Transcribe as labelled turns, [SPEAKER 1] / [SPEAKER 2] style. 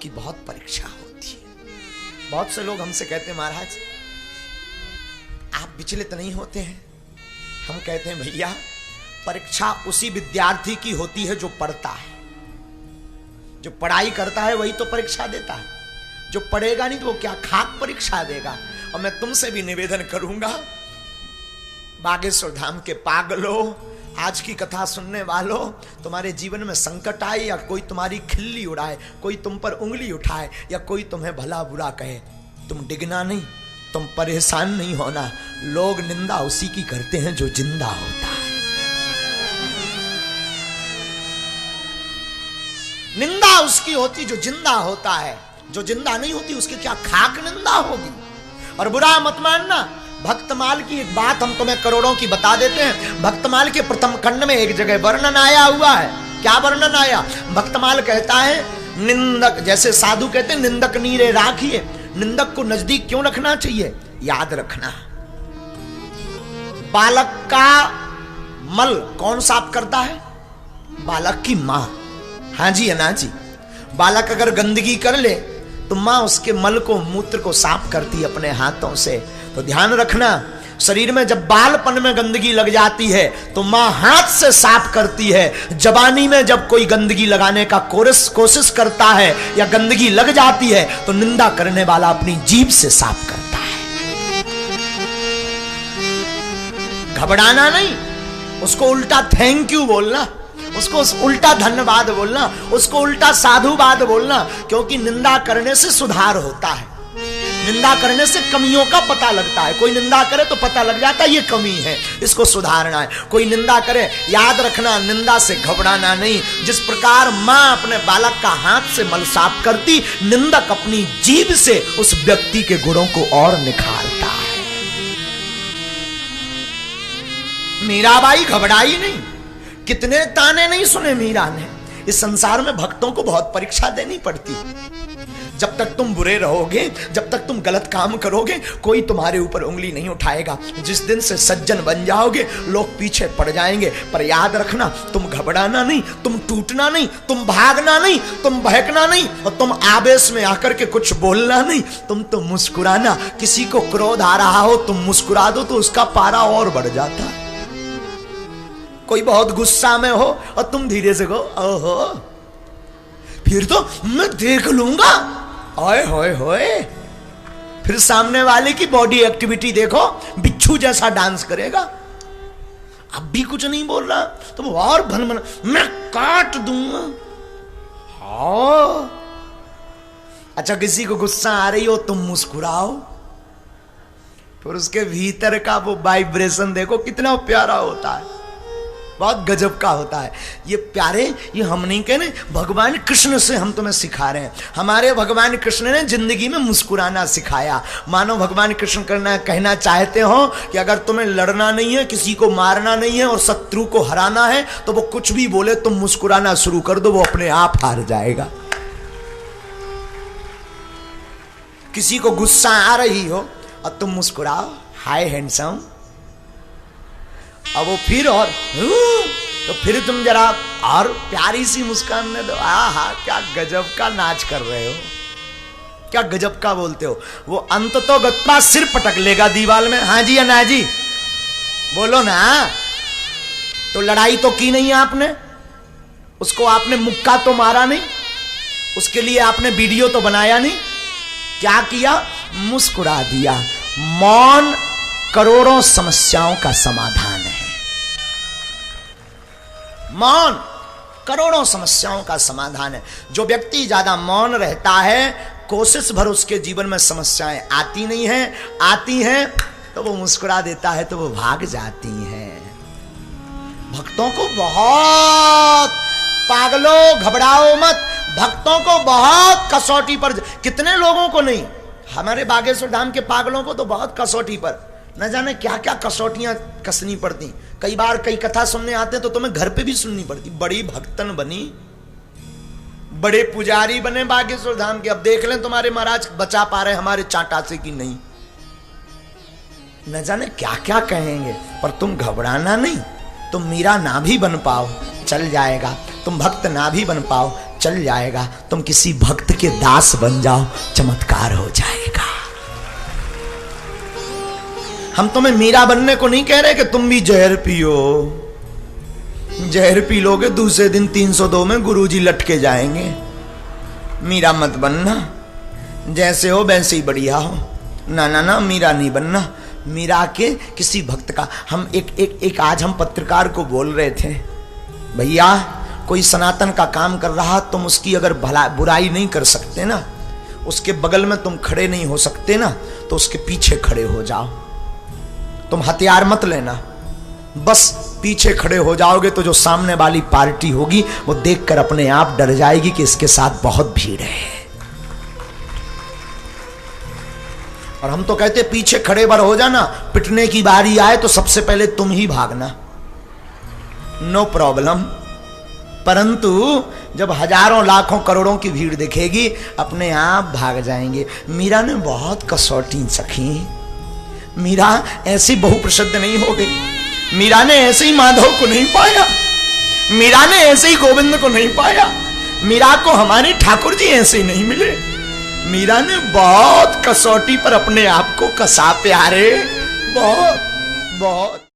[SPEAKER 1] की बहुत परीक्षा होती है। बहुत से लोग हमसे कहते हैं महाराज आप विचलित नहीं होते हैं। हम कहते हैं भैया परीक्षा उसी विद्यार्थी की होती है जो पढ़ता है। जो पढ़ाई करता है वही तो परीक्षा देता है। जो पढ़ेगा नहीं तो वो क्या खाक परीक्षा देगा। और मैं तुमसे भी निवेदन करूंगा, बागेश्वर धाम के पागलों, आज की कथा सुनने वालों, तुम्हारे जीवन में संकट आए या कोई तुम्हारी खिल्ली उड़ाए, कोई तुम पर उंगली उठाए या कोई तुम्हें भला बुरा कहे, तुम डिगना नहीं, तुम परेशान नहीं होना। लोग निंदा उसी की करते हैं जो जिंदा होता है। निंदा उसकी होती जो जिंदा होता है। जो जिंदा नहीं होती उसकी क्या खाक निंदा होगी। और बुरा मत मानना, भक्तमाल की एक बात हम तुम्हें करोड़ों की बता देते हैं। भक्तमाल के प्रथम खंड में एक जगह वर्णन आया हुआ है। क्या वर्णन आया? भक्तमाल कहता है निंदक, जैसे साधु कहते हैं निंदक नीरे राखिए, निंदक को नजदीक क्यों रखना चाहिए? याद रखना, बालक का मल कौन साफ करता है? बालक की मां। हाँ जी अना जी, बालक अगर गंदगी कर ले तो मां उसके मल को, मूत्र को साफ करती अपने हाथों से। तो ध्यान रखना, शरीर में जब बालपन में गंदगी लग जाती है तो मां हाथ से साफ करती है। जवानी में जब कोई गंदगी लगाने का कोशिश करता है या गंदगी लग जाती है तो निंदा करने वाला अपनी जीभ से साफ करता है। घबराना नहीं, उसको उल्टा थैंक यू बोलना, उसको उल्टा धन्यवाद बोलना, उसको उल्टा साधुवाद बोलना, क्योंकि निंदा करने से सुधार होता है। निंदा करने से कमियों का पता लगता है। कोई निंदा करे तो पता लग जाता है ये कमी है, इसको सुधारना है। कोई निंदा करे, याद रखना निंदा से घबराना नहीं। जिस प्रकार मां अपने बालक का हाथ से मल साफ करती, निंदक अपनी जीभ से उस व्यक्ति के गुणों को और निखारता है। मीराबाई घबराई नहीं, कितने ताने नहीं सुने मीरा ने। इस संसार में भक्तों को बहुत परीक्षा देनी पड़ती। जब तक तुम बुरे रहोगे, जब तक तुम गलत काम करोगे, कोई तुम्हारे ऊपर उंगली नहीं उठाएगा। जिस दिन से सज्जन बन जाओगे लोग पीछे पड़ जाएंगे। पर याद रखना, तुम घबराना नहीं, तुम टूटना नहीं, तुम भागना नहीं, तुम बहकना नहीं, और तुम आवेश में आकर के कुछ बोलना नहीं। तुम तो मुस्कुराना। किसी को क्रोध आ रहा हो तुम मुस्कुरा दो तो उसका पारा और बढ़ जाता है। कोई बहुत गुस्सा में हो और तुम धीरे से कहो ओहो फिर तो मैं देख लूंगा, ओए होए होए, फिर सामने वाले की बॉडी एक्टिविटी देखो, बिच्छू जैसा डांस करेगा। अब भी कुछ नहीं बोल रहा तो वो और भन मैं काट दूंगा। हाँ अच्छा, किसी को गुस्सा आ रही हो तुम मुस्कुराओ, फिर उसके भीतर का वो वाइब्रेशन देखो कितना प्यारा होता है, बहुत गजब का होता है। ये प्यारे, ये हम नहीं कह रहे, भगवान कृष्ण से हम तुम्हें सिखा रहे हैं। हमारे भगवान कृष्ण ने जिंदगी में मुस्कुराना सिखाया। मानो भगवान कृष्ण कहना चाहते हो कि अगर तुम्हें लड़ना नहीं है, किसी को मारना नहीं है और शत्रु को हराना है तो वो कुछ भी बोले तुम मुस्कुराना शुरू कर दो, वो अपने आप हार जाएगा। किसी को गुस्सा आ रही हो और तुम मुस्कुराओ, हाय हैंडसम, अब वो फिर और तो फिर तुम जरा और प्यारी सी मुस्कान दे दो। आहा क्या गजब का नाच कर रहे हो, क्या गजब का बोलते हो। वो अंत तो गत्ता सिर पटक लेगा दीवार में। हाँ जी या ना जी, बोलो ना। तो लड़ाई तो की नहीं आपने, उसको आपने मुक्का तो मारा नहीं, उसके लिए आपने वीडियो तो बनाया नहीं। क्या किया? मुस्कुरा दिया। मौन करोड़ों समस्याओं का समाधान है। मौन करोड़ों समस्याओं का समाधान है। जो व्यक्ति ज्यादा मौन रहता है, कोशिश भर उसके जीवन में समस्याएं आती नहीं है, आती हैं तो वो मुस्कुरा देता है तो वो भाग जाती हैं। भक्तों को बहुत, पागलों घबराओ मत, भक्तों को बहुत कसौटी पर, कितने लोगों को नहीं, हमारे बागेश्वर धाम के पागलों को तो बहुत कसौटी पर, न जाने क्या क्या कसौटियां कसनी पड़ती। कई बार कई कथा सुनने आते हैं तो तुम्हें घर पे भी सुननी पड़ती। बड़ी भक्तन बनी, बड़े पुजारी बने बागेश्वर धाम के, अब देख लें तुम्हारे महाराज बचा पा रहे हमारे चांटा से कि नहीं, न जाने क्या क्या कहेंगे। पर तुम घबराना नहीं, तुम मीरा ना भी बन पाओ चल जाएगा, तुम भक्त ना भी बन पाओ चल जाएगा, तुम किसी भक्त के दास बन जाओ, चमत्कार हो जाएगा। हम तुम्हें मीरा बनने को नहीं कह रहे कि तुम भी जहर पियो। जहर पी लोगे दूसरे दिन 302 में गुरुजी लटके जाएंगे। मीरा मत बनना, जैसे हो वैसे ही बढ़िया हो। ना ना ना, मीरा नहीं बनना। मीरा के किसी भक्त का हम एक आज हम पत्रकार को बोल रहे थे, भैया कोई सनातन का काम कर रहा, तुम उसकी अगर बुराई नहीं कर सकते ना, उसके बगल में तुम खड़े नहीं हो सकते ना, तो उसके पीछे खड़े हो जाओ। तुम हथियार मत लेना, बस पीछे खड़े हो जाओगे तो जो सामने वाली पार्टी होगी वो देखकर अपने आप डर जाएगी कि इसके साथ बहुत भीड़ है। और हम तो कहते पीछे खड़े बर हो जाना, पिटने की बारी आए तो सबसे पहले तुम ही भागना, नो प्रॉब्लम। परंतु जब हजारों लाखों करोड़ों की भीड़ दिखेगी अपने आप भाग जाएंगे। मीरा ने बहुत कसौटी सखी। मीरा ऐसी बहुप्रसिद्ध नहीं हो गई। मीरा ने ऐसे ही माधव को नहीं पाया, मीरा ने ऐसे ही गोविंद को नहीं पाया, मीरा को हमारे ठाकुर जी ऐसे ही नहीं मिले। मीरा ने बहुत कसौटी पर अपने आप को कसा प्यारे, बहुत बहुत।